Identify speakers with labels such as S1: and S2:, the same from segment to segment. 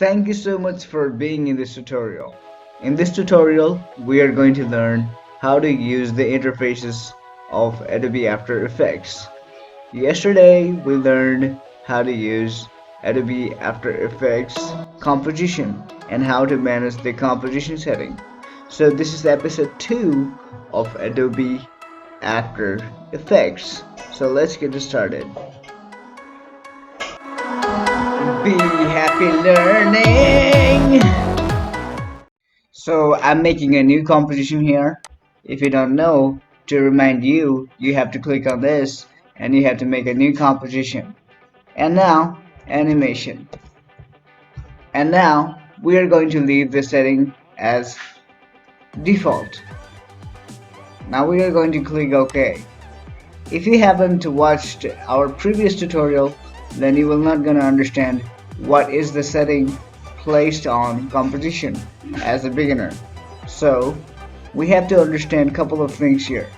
S1: Thank you so much for being in this tutorial. In this tutorial, we are going to learn how to use the interfaces of Adobe After Effects. Yesterday, we learned how to use Adobe After Effects composition and how to manage the composition setting. So this is episode 2 of Adobe After Effects. So let's get started. Be happy learning! So I'm making a new composition here. If you don't know, to remind you, you have to click on this and you have to make a new composition. And now, animation. And now, we are going to leave the setting as default. Now we are going to click OK. If you haven't watched our previous tutorial, then you will not gonna understand what is the setting placed on composition as a beginner. So we have to understand a couple of things here.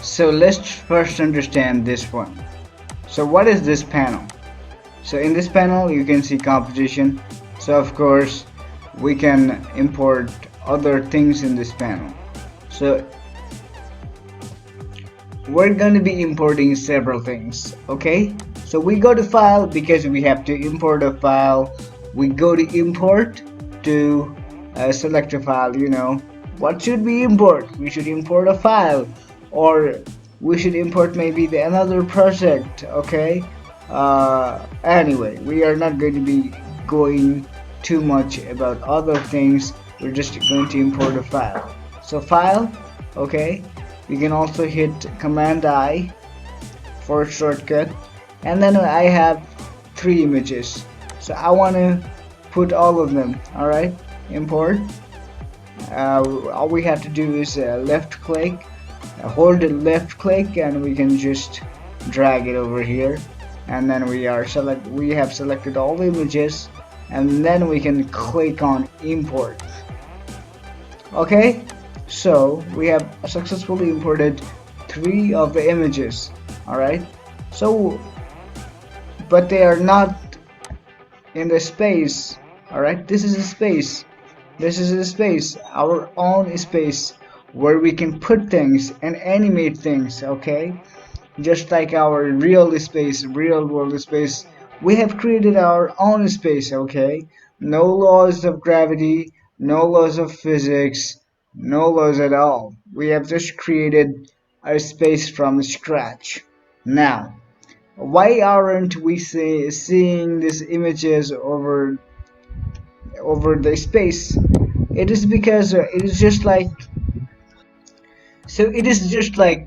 S1: So let's first understand this one. So what is this panel? So in this panel you can see composition. So of course we can import other things in this panel. So we're going to be importing several things. Okay, so we go to file because we have to import a file. We go to import to select a file. What should we import? We should import a file, or we should import maybe another project. Okay, anyway, we are not going to be going too much about other things. We're just going to import a file. So file, okay, you can also hit Command I for a shortcut, and then I have 3 images, so I want to put all of them. Alright, import. All we have to do is left click, hold the left click, and we can just drag it over here, and then we have selected all the images, and then we can click on import. Okay, so we have successfully imported 3 of the images. Alright, so but they are not in the space. Alright, this is a space. This is a space, our own space, where we can put things and animate things. Okay, just like our real space, real world space, we have created our own space. Okay, no laws of gravity, no laws of physics, no laws at all. We have just created a space from scratch. Now, why aren't we seeing these images over the space? It is because it is just like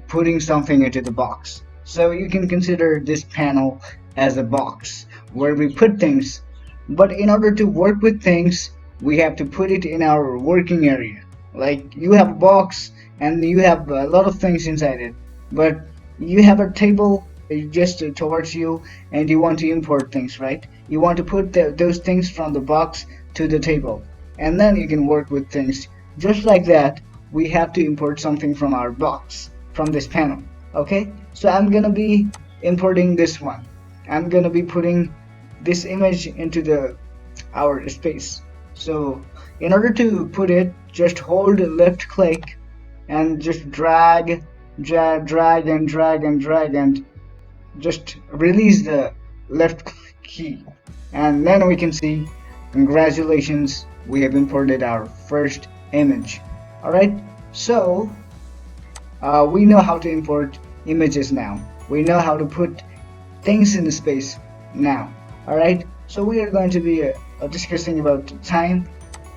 S1: putting something into the box. So you can consider this panel as a box where we put things. But in order to work with things, we have to put it in our working area. Like you have a box and you have a lot of things inside it, but you have a table just towards you, and you want to import things, right? You want to put those things from the box to the table, and then you can work with things. Just like that, we have to import something from our box, from this panel. Okay, so I'm gonna be importing this one. I'm gonna be putting this image into our space. So in order to put it, just hold left click and just drag and just release the left key, and then we can see, congratulations, we have imported our first image. Alright, so we know how to import images now. We know how to put things in the space now. Alright, so we are going to be discussing about time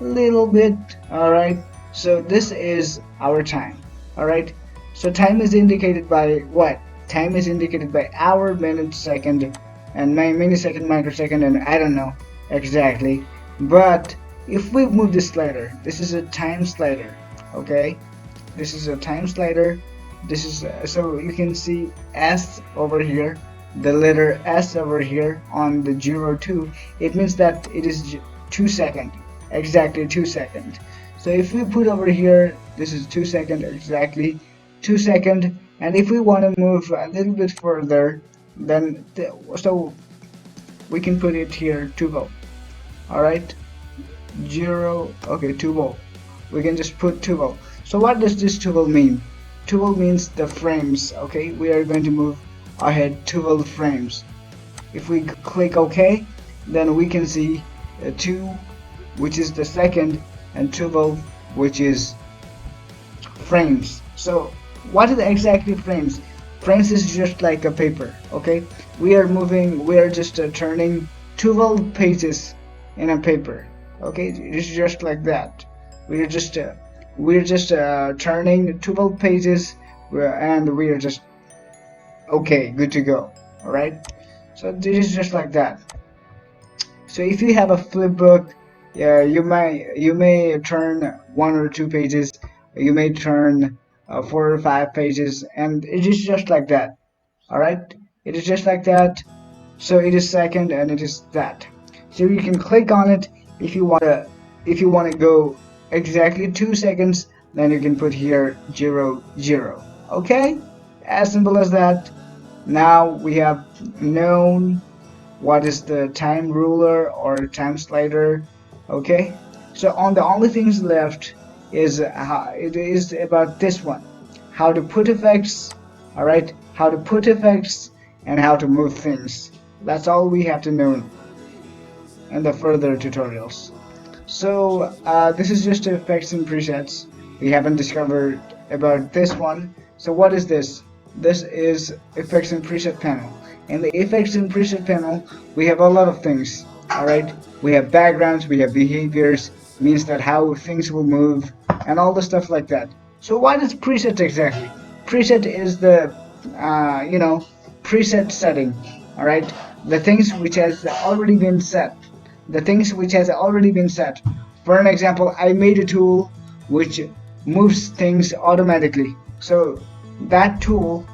S1: a little bit. Alright, so this is our time. Alright, so time is indicated by what? Time is indicated by hour, minute, second, and millisecond, microsecond, and I don't know exactly. But if we move this slider, this is a time slider. Okay, this is a time slider. This is so you can see S over here, the letter S over here on the 02. It means that it is 2 seconds, exactly 2 seconds. So if we put over here, this is 2 seconds, exactly 2 seconds. And if we want to move a little bit further, then so we can put it here to go. Alright, 0, okay, 12. We can just put 12. So what does this 12 mean? 12 means the frames, okay? We are going to move ahead 12 frames. If we click OK, then we can see 2, which is the second, and 12, which is frames. So what is exactly frames? Frames is just like a paper, okay? We are just turning 12 pages in a paper, okay? It's just like that. We're just turning 12 pages, and we are just okay, good to go. All right. So this is just like that. So if you have a flip book, yeah, you may turn 1 or 2 pages, you may turn 4 or 5 pages, and it is just like that. All right, it is just like that. So it is second, and it is that. So you can click on it if you wanna go exactly 2 seconds, then you can put here 0 0. Okay, as simple as that. Now we have known what is the time ruler or time slider. Okay, so on the only things left is how it is about this one, how to put effects. All right, how to put effects and how to move things. That's all we have to know in the further tutorials. So this is just effects and presets. We haven't discovered about this one. So what is this? This is effects and preset panel. In the effects and preset panel, we have a lot of things. All right, we have backgrounds, we have behaviors, means that how things will move, and all the stuff like that. So what is preset exactly? Preset is the preset setting. All right, the things which has already been set, the things which has already been set. For an example, I made a tool which moves things automatically. So that tool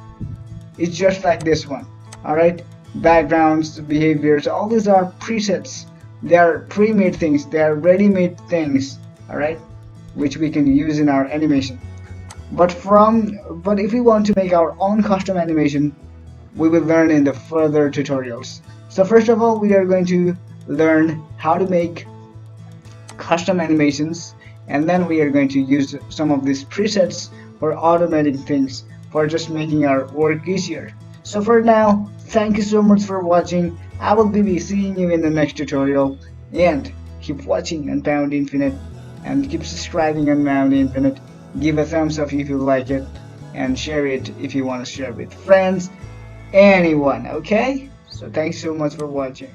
S1: is just like this one. Alright? Backgrounds, behaviors, all these are presets. They are pre-made things, they are ready-made things, alright? Which we can use in our animation. But if we want to make our own custom animation, we will learn in the further tutorials. So first of all, we are going to learn how to make custom animations, and then we are going to use some of these presets for automating things, for just making our work easier. So for now, thank you so much for watching. I will be seeing you in the next tutorial, and keep watching Unbound Infinite, and keep subscribing Unbound Infinite. Give a thumbs up if you like it, and share it if you want to share with friends, anyone, okay? So thanks so much for watching.